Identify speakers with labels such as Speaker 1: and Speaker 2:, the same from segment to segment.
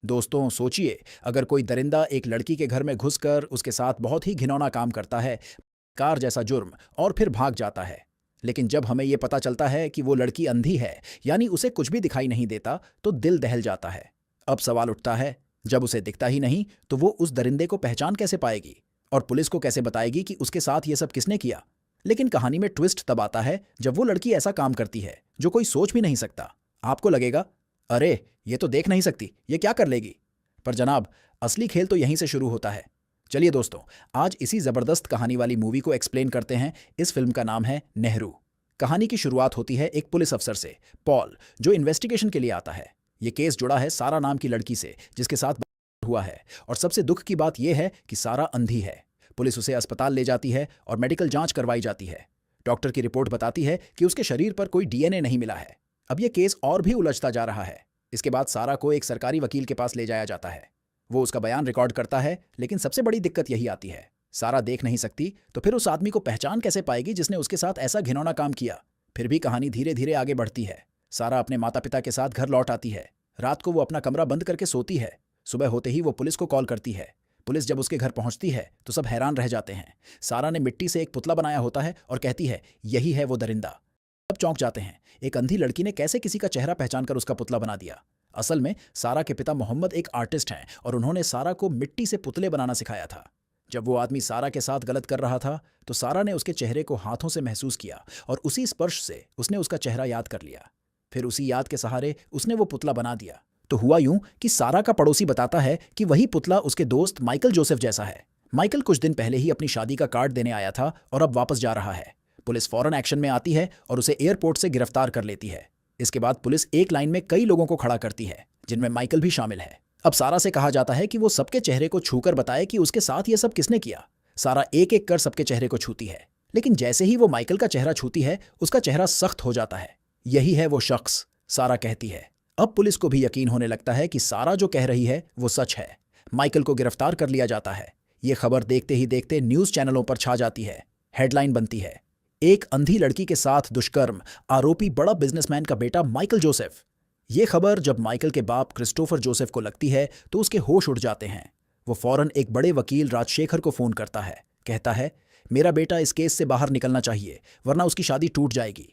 Speaker 1: दोस्तों सोचिए, अगर कोई दरिंदा एक लड़की के घर में घुसकर उसके साथ बहुत ही घिनौना काम करता है, कार जैसा जुर्म, और फिर भाग जाता है। लेकिन जब हमें यह पता चलता है कि वो लड़की अंधी है, यानी उसे कुछ भी दिखाई नहीं देता, तो दिल दहल जाता है। अब सवाल उठता है, जब उसे दिखता ही नहीं तो वो उस दरिंदे को पहचान कैसे पाएगी और पुलिस को कैसे बताएगी कि उसके साथ ये सब किसने किया। लेकिन कहानी में ट्विस्ट तब आता है जब वो लड़की ऐसा काम करती है जो कोई सोच भी नहीं सकता। आपको लगेगा, अरे ये तो देख नहीं सकती, ये क्या कर लेगी। पर जनाब, असली खेल तो यहीं से शुरू होता है। चलिए दोस्तों, आज इसी जबरदस्त कहानी वाली मूवी को एक्सप्लेन करते हैं। इस फिल्म का नाम है नेहरू। कहानी की शुरुआत होती है एक पुलिस अफसर से, पॉल, जो इन्वेस्टिगेशन के लिए आता है। ये केस जुड़ा है सारा नाम की लड़की से जिसके साथ हुआ है, और सबसे दुख की बात यह है कि सारा अंधी है। पुलिस उसे अस्पताल ले जाती है और मेडिकल जांच करवाई जाती है। डॉक्टर की रिपोर्ट बताती है कि उसके शरीर पर कोई डीएनए नहीं मिला है। अब यह केस और भी उलझता जा रहा है। इसके बाद सारा को एक सरकारी वकील के पास ले जाया जाता है। वो उसका बयान रिकॉर्ड करता है, लेकिन सबसे बड़ी दिक्कत यही आती है, सारा देख नहीं सकती, तो फिर उस आदमी को पहचान कैसे पाएगी जिसने उसके साथ ऐसा घिनौना काम किया। फिर भी कहानी धीरे धीरे आगे बढ़ती है। सारा अपने माता पिता के साथ घर लौट आती है। रात को वो अपना कमरा बंद करके सोती है। सुबह होते ही वो पुलिस को कॉल करती है। पुलिस जब उसके घर पहुंचती है तो सब हैरान रह जाते हैं। सारा ने मिट्टी से एक पुतला बनाया होता है और कहती है, यही है वो दरिंदा। सब चौंक जाते हैं, एक अंधी लड़की ने कैसे किसी का चेहरा पहचान कर उसका पुतला बना दिया। असल में सारा के पिता मोहम्मद एक आर्टिस्ट हैं और उन्होंने सारा को मिट्टी से पुतले बनाना सिखाया था। जब वो आदमी सारा के साथ गलत कर रहा था तो सारा ने उसके चेहरे को हाथों से महसूस किया और उसी स्पर्श से उसने उसका चेहरा याद कर लिया। फिर उसी याद के सहारे उसने वो पुतला बना दिया। तो हुआ यूं कि सारा का पड़ोसी बताता है कि वही पुतला उसके दोस्त माइकल जोसेफ जैसा है। माइकल कुछ दिन पहले ही अपनी शादी का कार्ड देने आया था और अब वापस जा रहा है। पुलिस फौरन एक्शन में आती है और उसे एयरपोर्ट से गिरफ्तार कर लेती है। इसके बाद पुलिस एक लाइन में कई लोगों को खड़ा करती है, जिनमें माइकल भी शामिल है। अब सारा से कहा जाता है कि वो सबके चेहरे को छूकर बताए कि उसके साथ ये सब किसने किया। सारा एक एक कर सबके चेहरे को छूती है, लेकिन जैसे ही वो माइकल का चेहरा छूती है उसका चेहरा सख्त हो जाता है। यही है वो शख्स, सारा कहती है। अब पुलिस को भी यकीन होने लगता है कि सारा जो कह रही है वो सच है। माइकल को गिरफ्तार कर लिया जाता है। ये खबर देखते ही देखते न्यूज चैनलों पर छा जाती है। हेडलाइन बनती है, एक अंधी लड़की के साथ दुष्कर्म, आरोपी बड़ा बिजनेसमैन का बेटा माइकल जोसेफ। ये खबर जब माइकल के बाप क्रिस्टोफर जोसेफ को लगती है तो उसके होश उड़ जाते हैं। वो फौरन एक बड़े वकील राजशेखर को फोन करता है। कहता है, मेरा बेटा इस केस से बाहर निकलना चाहिए, वरना उसकी शादी टूट जाएगी।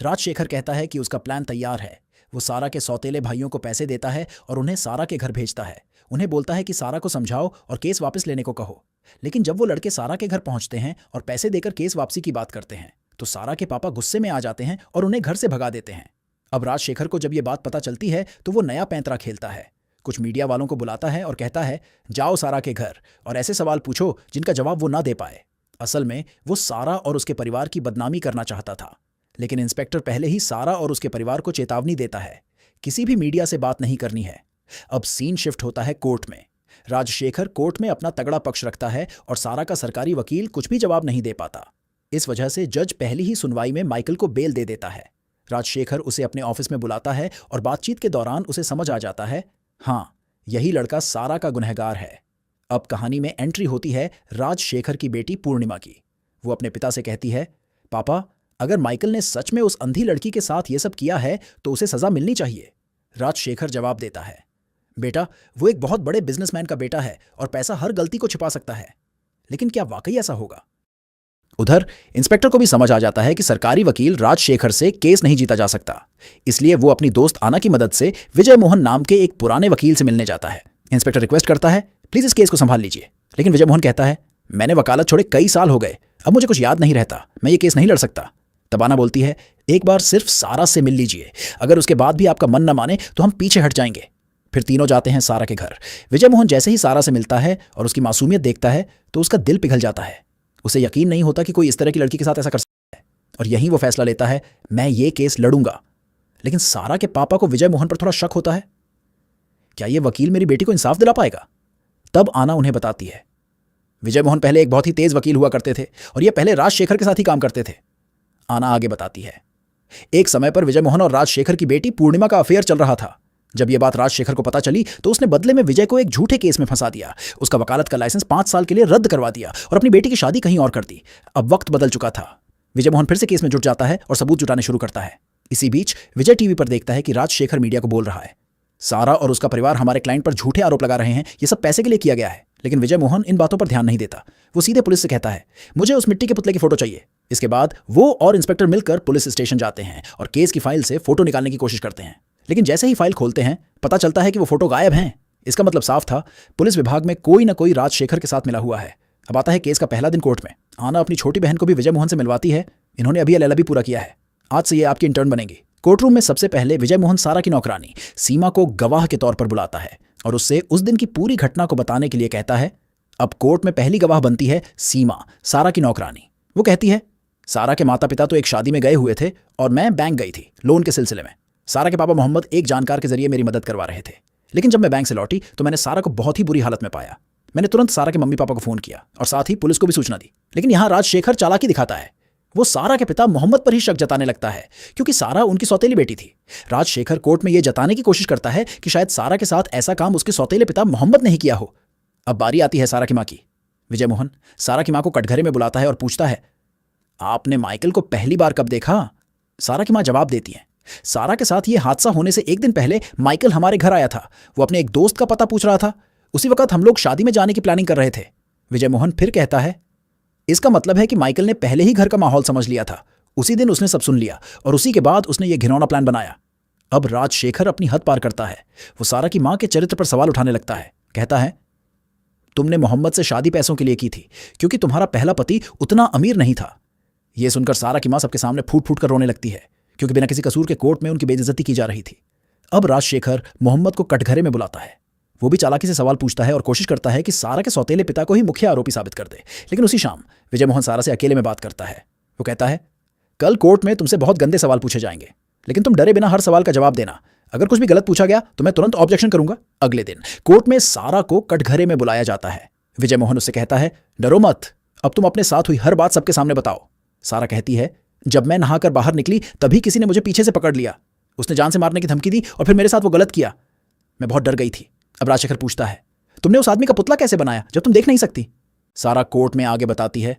Speaker 1: राजशेखर कहता है कि उसका प्लान तैयार है। वो सारा के सौतेले भाइयों को पैसे देता है और उन्हें सारा के घर भेजता है। उन्हें बोलता है कि सारा को समझाओ और केस वापस लेने को कहो। लेकिन जब वो लड़के सारा के घर पहुंचते हैं और पैसे देकर केस वापसी की बात करते हैं तो सारा के पापा गुस्से में आ जाते हैं और उन्हें घर से भगा देते हैं। अब राजशेखर को जब ये बात पता चलती है तो वो नया पैंतरा खेलता है। कुछ मीडिया वालों को बुलाता है और कहता है, जाओ सारा के घर और ऐसे सवाल पूछो जिनका जवाब वो ना दे पाए। असल में वो सारा और उसके परिवार की बदनामी करना चाहता था, लेकिन इंस्पेक्टर पहले ही सारा और उसके परिवार को चेतावनी देता है, किसी भी मीडिया से बात नहीं करनी है। अब सीन शिफ्ट होता है कोर्ट में। राजशेखर कोर्ट में अपना तगड़ा पक्ष रखता है और सारा का सरकारी वकील कुछ भी जवाब नहीं दे पाता। इस वजह से जज पहली ही सुनवाई में माइकल को बेल दे देता है। राजशेखर उसे अपने ऑफिस में बुलाता है और बातचीत के दौरान उसे समझ आ जाता है, हाँ, यही लड़का सारा का गुनहगार है। अब कहानी में एंट्री होती है राजशेखर की बेटी पूर्णिमा की। वो अपने पिता से कहती है, पापा, अगर माइकल ने सच में उस अंधी लड़की के साथ ये सब किया है तो उसे सजा मिलनी चाहिए। राजशेखर जवाब देता है, बेटा, वो एक बहुत बड़े बिजनेसमैन का बेटा है और पैसा हर गलती को छिपा सकता है, लेकिन क्या वाकई ऐसा होगा? उधर इंस्पेक्टर को भी समझ आ जाता है कि सरकारी वकील राजशेखर से केस नहीं जीता जा सकता। इसलिए वो अपनी दोस्त आना की मदद से विजय मोहन नाम के एक पुराने वकील से मिलने जाता है। इंस्पेक्टर रिक्वेस्ट करता है, प्लीज इस केस को संभाल लीजिए, लेकिन विजय मोहन कहता है, मैंने वकालत छोड़े कई साल हो गए, अब मुझे कुछ याद नहीं रहता, मैं ये केस नहीं लड़ सकता। तब आना बोलती है, एक बार सिर्फ सारा से मिल लीजिए, अगर उसके बाद भी आपका मन न माने तो हम पीछे हट जाएंगे। फिर तीनों जाते हैं सारा के घर। विजय मोहन जैसे ही सारा से मिलता है और उसकी मासूमियत देखता है तो उसका दिल पिघल जाता है। उसे यकीन नहीं होता कि कोई इस तरह की लड़की के साथ ऐसा कर सकता है, और यहीं वो फैसला लेता है, मैं ये केस लड़ूंगा। लेकिन सारा के पापा को विजय मोहन पर थोड़ा शक होता है, क्या ये वकील मेरी बेटी को इंसाफ दिला पाएगा? तब आना उन्हें बताती है, विजय मोहन पहले एक बहुत ही तेज वकील हुआ करते थे और ये पहले राजशेखर के साथ ही काम करते थे। आना आगे बताती है, एक समय पर विजय मोहन और राजशेखर की बेटी पूर्णिमा का अफेयर चल रहा था। जब यह बात राजशेखर को पता चली तो उसने बदले में विजय को एक झूठे केस में फंसा दिया, उसका वकालत का लाइसेंस 5 साल के लिए रद्द करवा दिया और अपनी बेटी की शादी कहीं और कर दी। अब वक्त बदल चुका था। विजय मोहन फिर से केस में जुट जाता है और सबूत जुटाने शुरू करता है। इसी बीच विजय टीवी पर देखता है कि राजशेखर मीडिया को बोल रहा है, सारा और उसका परिवार हमारे क्लाइंट पर झूठे आरोप लगा रहे हैं, ये सब पैसे के लिए किया गया है। लेकिन विजय मोहन इन बातों पर ध्यान नहीं देता। वो सीधे पुलिस से कहता है, मुझे उस मिट्टी के पुतले की फोटो चाहिए। इसके बाद वो और इंस्पेक्टर मिलकर पुलिस स्टेशन जाते हैं और केस की फाइल से फोटो निकालने की कोशिश करते हैं। लेकिन जैसे ही फाइल खोलते हैं, पता चलता है कि वो फोटो गायब हैं। इसका मतलब साफ था, पुलिस विभाग में कोई ना कोई राजशेखर के साथ मिला हुआ है। अब आता है केस का पहला दिन कोर्ट में। आना अपनी छोटी बहन को भी विजय मोहन से मिलवाती है। इन्होंने अभी एलएलबी पूरा किया है, आज से ये आपकी इंटर्न बनेगी। कोर्टरूम में सबसे पहले विजय मोहन सारा की नौकरानी सीमा को गवाह के तौर पर बुलाता है और उससे उस दिन की पूरी घटना को बताने के लिए कहता है। अब कोर्ट में पहली गवाह बनती है सीमा, सारा की नौकरानी। वो कहती है, सारा के माता पिता तो एक शादी में गए हुए थे और मैं बैंक गई थी लोन के सिलसिले में। सारा के पापा मोहम्मद एक जानकार के जरिए मेरी मदद करवा रहे थे। लेकिन जब मैं बैंक से लौटी तो मैंने सारा को बहुत ही बुरी हालत में पाया। मैंने तुरंत सारा के मम्मी पापा को फोन किया और साथ ही पुलिस को भी सूचना दी। लेकिन यहां राजशेखर चालाकी दिखाता है। वो सारा के पिता मोहम्मद पर ही शक जताने लगता है, क्योंकि सारा उनकी सौतेली बेटी थी। राजशेखर कोर्ट में यह जताने की कोशिश करता है कि शायद सारा के साथ ऐसा काम उसके सौतेले पिता मोहम्मद ने ही किया हो। अब बारी आती है सारा की मां की। विजय मोहन सारा की मां को कटघरे में बुलाता है और पूछता है, आपने माइकल को पहली बार कब देखा? सारा की मां जवाब देती है, सारा के साथ यह हादसा होने से एक दिन पहले माइकल हमारे घर आया था। वो अपने एक दोस्त का पता पूछ रहा था। उसी वक्त हम लोग शादी में जाने की प्लानिंग कर रहे थे। विजय मोहन फिर कहता है, इसका मतलब है कि माइकल ने पहले ही घर का माहौल समझ लिया था। उसी दिन उसने सब सुन लिया और उसी के बाद उसने ये घिनौना प्लान बनाया। अब राजशेखर अपनी हद पार करता है। वो सारा की मां के चरित्र पर सवाल उठाने लगता है। कहता है, तुमने मोहम्मद से शादी पैसों के लिए की थी, क्योंकि तुम्हारा पहला पति उतना अमीर नहीं था। यह सुनकर सारा की मां सबके सामने फूट फूट कर रोने लगती है, क्योंकि बिना किसी कसूर के कोर्ट में उनकी बेइज्जती की जा रही थी। अब राजशेखर मोहम्मद को कटघरे में बुलाता है। वो भी चालाकी से सवाल पूछता है और कोशिश करता है कि सारा के सौतेले पिता को ही मुख्य आरोपी साबित कर दे। लेकिन उसी शाम विजय मोहन सारा से अकेले में बात करता है। वो कहता है, कल कोर्ट में तुमसे बहुत गंदे सवाल पूछे जाएंगे, लेकिन तुम डरे बिना हर सवाल का जवाब देना। अगर कुछ भी गलत पूछा गया तो मैं तुरंत ऑब्जेक्शन करूंगा। अगले दिन कोर्ट में सारा को कटघरे में बुलाया जाता है। विजय मोहन उससे कहता है, डरो मत, अब तुम अपने साथ हुई हर बात सबके सामने बताओ। सारा कहती है, जब मैं नहाकर बाहर निकली तभी किसी ने मुझे पीछे से पकड़ लिया। उसने जान से मारने की धमकी दी और फिर मेरे साथ वो गलत किया। मैं बहुत डर गई थी। अब राजशेखर पूछता है, तुमने उस आदमी का पुतला कैसे बनाया जब तुम देख नहीं सकती? सारा कोर्ट में आगे बताती है,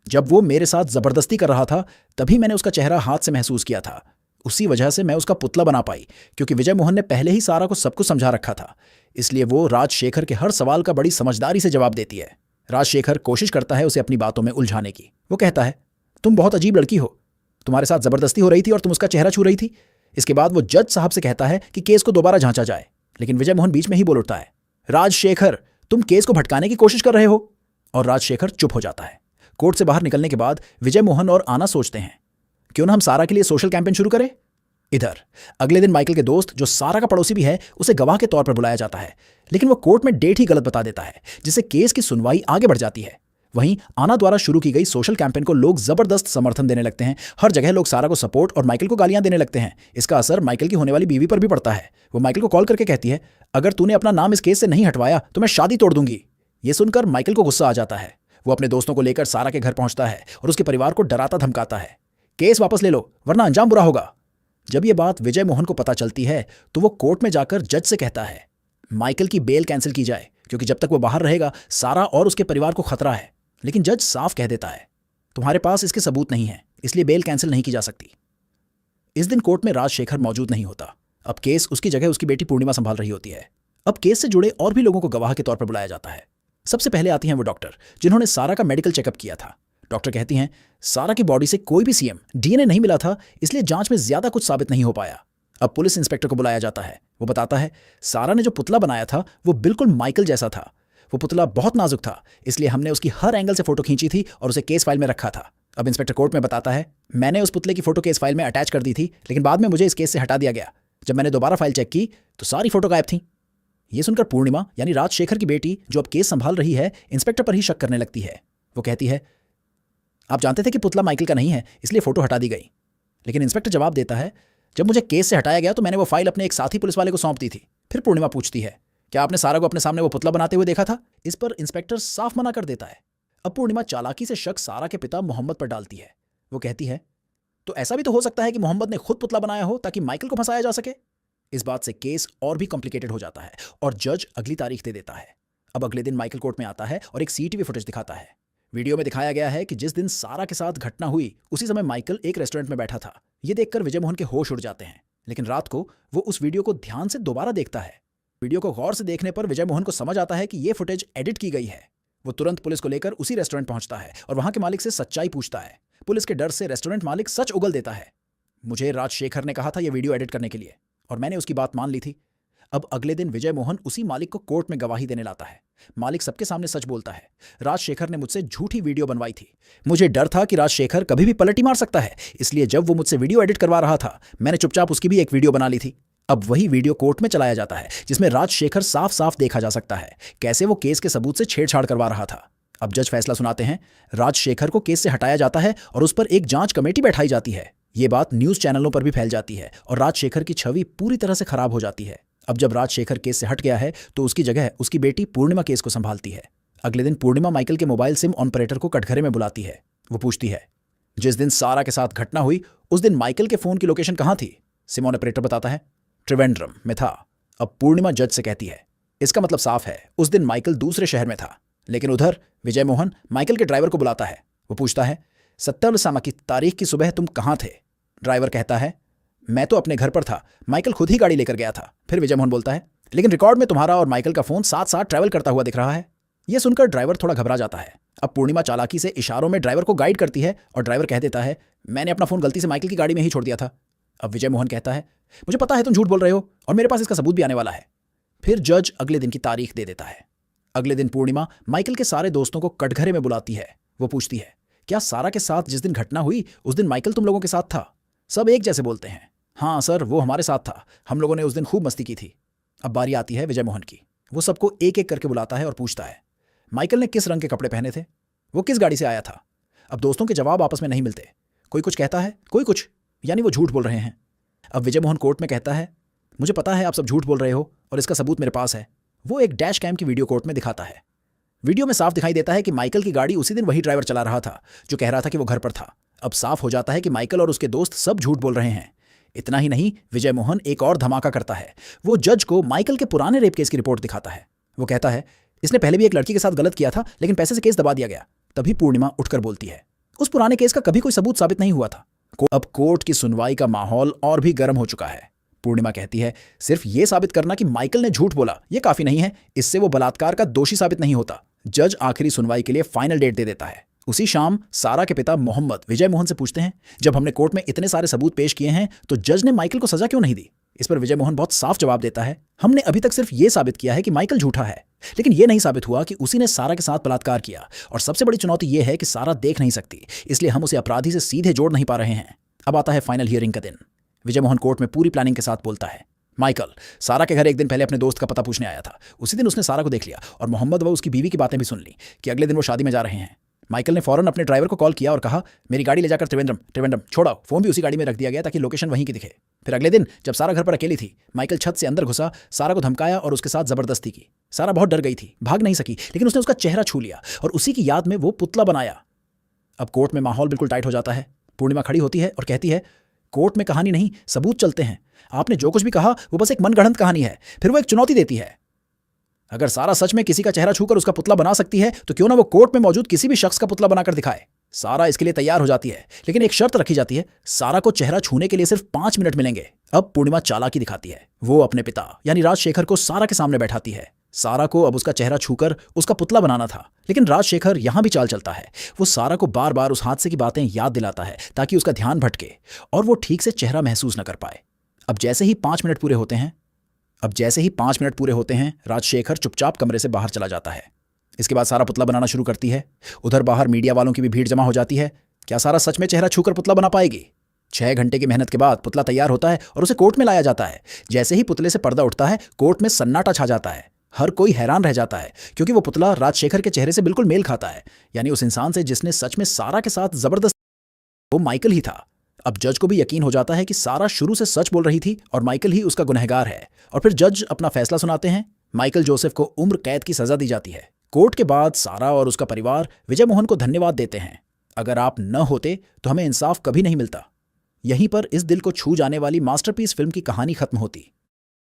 Speaker 1: जब वो मेरे साथ जबरदस्ती कर रहा था तभी मैंने उसका चेहरा हाथ से महसूस किया था। उसी वजह से मैं उसका पुतला बना पाई, क्योंकि विजय मोहन ने पहले ही सारा को सब कुछ समझा रखा था। इसलिए वो राजशेखर के हर सवाल का बड़ी समझदारी से जवाब देती है। राजशेखर कोशिश करता है उसे अपनी बातों में उलझाने की। वो कहता है, तुम बहुत अजीब लड़की हो। तुम्हारे साथ जबरदस्ती हो रही थी और तुम उसका चेहरा छू रही थी। इसके बाद वो जज साहब से कहता है कि केस को दोबारा जांचा जाए। लेकिन विजय मोहन बीच में ही बोल उठता है, राजशेखर, तुम केस को भटकाने की कोशिश कर रहे हो। और राजशेखर चुप हो जाता है। कोर्ट से बाहर निकलने के बाद विजय मोहन और आना सोचते हैं, क्यों ना हम सारा के लिए सोशल कैंपेन शुरू करें। इधर अगले दिन माइकल के दोस्त, जो सारा का पड़ोसी भी है, उसे गवाह के तौर पर बुलाया जाता है। लेकिन वो कोर्ट में डेट ही गलत बता देता है, जिससे केस की सुनवाई आगे बढ़ जाती है। वहीं आना द्वारा शुरू की गई सोशल कैंपेन को लोग जबरदस्त समर्थन देने लगते हैं। हर जगह लोग सारा को सपोर्ट और माइकल को गालियां देने लगते हैं। इसका असर माइकल की होने वाली बीवी पर भी पड़ता है। वो माइकल को कॉल करके कहती है, अगर तूने अपना नाम इस केस से नहीं हटवाया तो मैं शादी तोड़ दूंगी। ये सुनकर माइकल को गुस्सा आ जाता है। वो अपने दोस्तों को लेकर सारा के घर पहुंचता है और उसके परिवार को डराता धमकाता है, केस वापस ले लो वरना अंजाम बुरा होगा। जब यह बात विजय मोहन को पता चलती है तो वो कोर्ट में जाकर जज से कहता है, माइकल की बेल कैंसिल की जाए, क्योंकि जब तक वो बाहर रहेगा सारा और उसके परिवार को खतरा है। लेकिन जज साफ कह देता है, तुम्हारे पास इसके सबूत नहीं है, इसलिए बेल कैंसिल नहीं की जा सकती। इस दिन कोर्ट में राजशेखर मौजूद नहीं होता। अब केस उसकी जगह उसकी बेटी पूर्णिमा संभाल रही होती है। अब केस से जुड़े और भी लोगों को गवाह के तौर पर बुलाया जाता है। सबसे पहले आती हैं वो डॉक्टर जिन्होंने सारा का मेडिकल चेकअप किया था। डॉक्टर कहती हैं, सारा की बॉडी से कोई भी सीएम डीएनए नहीं मिला था, इसलिए जांच में ज्यादा कुछ साबित नहीं हो पाया। अब पुलिस इंस्पेक्टर को बुलाया जाता है। वो बताता है, सारा ने जो पुतला बनाया था वो बिल्कुल माइकल जैसा था। वो पुतला बहुत नाजुक था, इसलिए हमने उसकी हर एंगल से फोटो खींची थी और उसे केस फाइल में रखा था। अब इंस्पेक्टर कोर्ट में बताता है, मैंने उस पुतले की फोटो केस फाइल में अटैच कर दी थी, लेकिन बाद में मुझे इस केस से हटा दिया गया। जब मैंने दोबारा फाइल चेक की तो सारी फोटो गायब थी। ये सुनकर पूर्णिमा यानी राजशेखर की बेटी, जो अब केस संभाल रही है, इंस्पेक्टर पर ही शक करने लगती है। वो कहती है, आप जानते थे कि पुतला माइकल का नहीं है, इसलिए फोटो हटा दी गई। लेकिन इंस्पेक्टर जवाब देता है, जब मुझे केस से हटाया गया तो मैंने वो फाइल अपने एक साथी पुलिस वाले को सौंप दी थी। फिर पूर्णिमा पूछती है, क्या आपने सारा को अपने सामने वो पुतला बनाते हुए देखा था? इस पर इंस्पेक्टर साफ मना कर देता है। अब पूर्णिमा चालाकी से शक सारा के पिता मोहम्मद पर डालती है। वो कहती है, तो ऐसा भी तो हो सकता है कि मोहम्मद ने खुद पुतला बनाया हो ताकि माइकल को फंसाया जा सके। इस बात से केस और भी कॉम्प्लिकेटेड हो जाता है और जज अगली तारीख दे देता है। अब अगले दिन माइकल कोर्ट में आता है और एक सीसीटीवी फुटेज दिखाता है। वीडियो में दिखाया गया है कि जिस दिन सारा के साथ घटना हुई उसी समय माइकल एक रेस्टोरेंट में बैठा था। ये देखकर विजय मोहन के होश उड़ जाते हैं। लेकिन रात को वो उस वीडियो को ध्यान से दोबारा देखता है। वीडियो को गौर से देखने पर विजय मोहन को समझ आता है कि ये फुटेज एडिट की गई है। वो तुरंत पुलिस को लेकर उसी रेस्टोरेंट पहुंचता है और वहां के मालिक से सच्चाई पूछता है। पुलिस के डर से रेस्टोरेंट मालिक सच उगल देता है। मुझे राजशेखर ने कहा था यह वीडियो एडिट करने के लिए और मैंने उसकी बात मान ली थी। अब अगले दिन विजय मोहन उसी मालिक को कोर्ट में गवाही देने लाता है। मालिक सबके सामने सच बोलता है, राजशेखर ने मुझसे झूठी वीडियो बनवाई थी। मुझे डर था कि राजशेखर कभी भी पलटी मार सकता है, इसलिए जब वो मुझसे वीडियो एडिट करवा रहा था मैंने चुपचाप उसकी भी एक वीडियो बना ली थी। अब वही वीडियो कोर्ट में चलाया जाता है जिसमें राजशेखर साफ साफ देखा जा सकता है कैसे वो केस के सबूत से छेड़छाड़ करवा रहा था। अब जज फैसला सुनाते हैं। राजशेखर को केस से हटाया जाता है और उस पर एक जांच कमेटी बैठाई जाती है। ये बात न्यूज चैनलों पर भी फैल जाती है और राजशेखर की छवि पूरी तरह से खराब हो जाती है। अब जब राजशेखर केस से हट गया है तो उसकी जगह उसकी बेटी पूर्णिमा केस को संभालती है। अगले दिन पूर्णिमा माइकल के मोबाइल सिम ऑपरेटर को कटघरे में बुलाती है। वो पूछती है, जिस दिन सारा के साथ घटना हुई उस दिन माइकल के फोन की लोकेशन कहां थी? सिम ऑपरेटर बताता है, त्रिवेंद्रम में था। अब पूर्णिमा जज से कहती है, इसका मतलब साफ है उस दिन माइकल दूसरे शहर में था। लेकिन उधर विजय मोहन माइकल के ड्राइवर को बुलाता है। वो पूछता है, 17 की तारीख की सुबह तुम कहां थे? ड्राइवर कहता है, मैं तो अपने घर पर था, माइकल खुद ही गाड़ी लेकर गया था। फिर विजय मोहन बोलता है, लेकिन रिकॉर्ड में तुम्हारा और माइकल का फोन साथ साथ ट्रैवल करता हुआ दिख रहा है। यह सुनकर ड्राइवर थोड़ा घबरा जाता है। अब पूर्णिमा चालाकी से इशारों में ड्राइवर को गाइड करती है और ड्राइवर कह देता है, मैंने अपना फोन गलती से माइकल की गाड़ी में ही छोड़ दिया था। अब विजय मोहन कहता है, मुझे पता है तुम झूठ बोल रहे हो और मेरे पास इसका सबूत भी आने वाला है। फिर जज अगले दिन की तारीख दे देता है। अगले दिन पूर्णिमा माइकल के सारे दोस्तों को कटघरे में बुलाती है। वो पूछती है, क्या सारा के साथ जिस दिन घटना हुई उस दिन माइकल तुम लोगों के साथ था? सब एक जैसे बोलते हैं, हाँ सर वो हमारे साथ था, हम लोगों ने उस दिन खूब मस्ती की थी। अब बारी आती है विजय मोहन की। वो सबको एक एक करके बुलाता है और पूछता है, माइकल ने किस रंग के कपड़े पहने थे? वो किस गाड़ी से आया था? अब दोस्तों के जवाब आपस में नहीं मिलते। कोई कुछ कहता है, कोई कुछ, यानी वो झूठ बोल रहे हैं। अब विजय मोहन कोर्ट में कहता है, मुझे पता है आप सब झूठ बोल रहे हो और इसका सबूत मेरे पास है। वो एक डैश कैम की वीडियो कोर्ट में दिखाता है। वीडियो में साफ दिखाई देता है कि माइकल की गाड़ी उसी दिन वही ड्राइवर चला रहा था जो कह रहा था कि वो घर पर था। अब साफ हो जाता है कि माइकल और उसके दोस्त सब झूठ बोल रहे हैं। इतना ही नहीं, विजय मोहन एक और धमाका करता है। वो जज को माइकल के पुराने रेप केस की रिपोर्ट दिखाता है। वो कहता है, इसने पहले भी एक लड़की के साथ गलत किया था लेकिन पैसे से केस दबा दिया गया। तभी पूर्णिमा उठकर बोलती है, उस पुराने केस का कभी कोई सबूत साबित नहीं हुआ था। अब कोर्ट की सुनवाई का माहौल और भी गर्म हो चुका है। पूर्णिमा कहती है, सिर्फ ये साबित करना कि माइकल ने झूठ बोला ये काफी नहीं है, इससे वो बलात्कार का दोषी साबित नहीं होता। जज आखिरी सुनवाई के लिए फाइनल डेट दे देता है। उसी शाम सारा के पिता मोहम्मद विजय मोहन से पूछते हैं, जब हमने कोर्ट में इतने सारे सबूत पेश किए हैं तो जज ने माइकल को सजा क्यों नहीं दी? इस पर विजय मोहन बहुत साफ जवाब देता है, हमने अभी तक सिर्फ ये साबित किया है कि माइकल झूठा है, लेकिन यह नहीं साबित हुआ कि उसी ने सारा के साथ बलात्कार किया। और सबसे बड़ी चुनौती यह है कि सारा देख नहीं सकती, इसलिए हम उसे अपराधी से सीधे जोड़ नहीं पा रहे हैं। अब आता है फाइनल हियरिंग का दिन। विजय मोहन कोर्ट में पूरी प्लानिंग के साथ बोलता है, माइकल सारा के घर एक दिन पहले अपने दोस्त का पता पूछने आया था। उसी दिन उसने सारा को देख लिया और मोहम्मद व उसकी बीवी की बातें भी सुन ली कि अगले दिन वो शादी में जा रहे हैं। माइकल ने फौरन अपने ड्राइवर को कॉल किया और कहा, मेरी गाड़ी ले जाकर त्रिवेंद्रम छोड़ाओ। फोन भी उसी गाड़ी में रख दिया गया ताकि लोकेशन वहीं की दिखे। फिर अगले दिन जब सारा घर पर अकेली थी, माइकल छत से अंदर घुसा, सारा को धमकाया और उसके साथ जबरदस्ती की। सारा बहुत डर गई थी, भाग नहीं सकी, लेकिन उसने उसका चेहरा छू लिया और उसी की याद में वो पुतला बनाया। अब कोर्ट में माहौल बिल्कुल टाइट हो जाता है। पूर्णिमा खड़ी होती है और कहती है, कोर्ट में कहानी नहीं सबूत चलते हैं। आपने जो कुछ भी कहा वो बस एक मनगढ़ंत कहानी है। फिर वो एक चुनौती देती है, अगर सारा सच में किसी का चेहरा छूकर उसका पुतला बना सकती है तो क्यों ना वो कोर्ट में मौजूद किसी भी शख्स का पुतला बनाकर दिखाए। सारा इसके लिए तैयार हो जाती है, लेकिन एक शर्त रखी जाती है, सारा को चेहरा छूने के लिए सिर्फ 5 मिनट मिलेंगे। अब पूर्णिमा चालाकी दिखाती है। वो अपने पिता यानी राजशेखर को सारा के सामने बैठाती है। सारा को अब उसका चेहरा छूकर उसका पुतला बनाना था, लेकिन राजशेखर यहां भी चाल चलता है। वो सारा को बार बार उस हादसे की बातें याद दिलाता है ताकि उसका ध्यान भटके और वो ठीक से चेहरा महसूस न कर पाए। अब जैसे ही 5 मिनट पूरे होते हैं राजशेखर चुपचाप कमरे से बाहर चला जाता है। इसके बाद सारा पुतला बनाना शुरू करती है। उधर बाहर मीडिया वालों की भी भीड़ जमा हो जाती है। क्या सारा सच में चेहरा छूकर पुतला बना पाएगी? 6 घंटे की मेहनत के बाद पुतला तैयार होता है और उसे कोर्ट में लाया जाता है। जैसे ही पुतले से पर्दा उठता है, कोर्ट में सन्नाटा छा जाता है। हर कोई हैरान रह जाता है क्योंकि वो पुतला राजशेखर के चेहरे से बिल्कुल मेल खाता है, यानी उस इंसान से जिसने सच में सारा के साथ जबरदस्त, वो माइकल ही था। अब जज को भी यकीन हो जाता है कि सारा शुरू से सच बोल रही थी और माइकल ही उसका गुनहगार है। और फिर जज अपना फैसला सुनाते हैं। माइकल जोसेफ को उम्र कैद की सजा दी जाती है। कोर्ट के बाद सारा और उसका परिवार विजय मोहन को धन्यवाद देते हैं। अगर आप न होते तो हमें इंसाफ कभी नहीं मिलता। यहीं पर इस दिल को छू जाने वाली मास्टरपीस फिल्म की कहानी खत्म होती।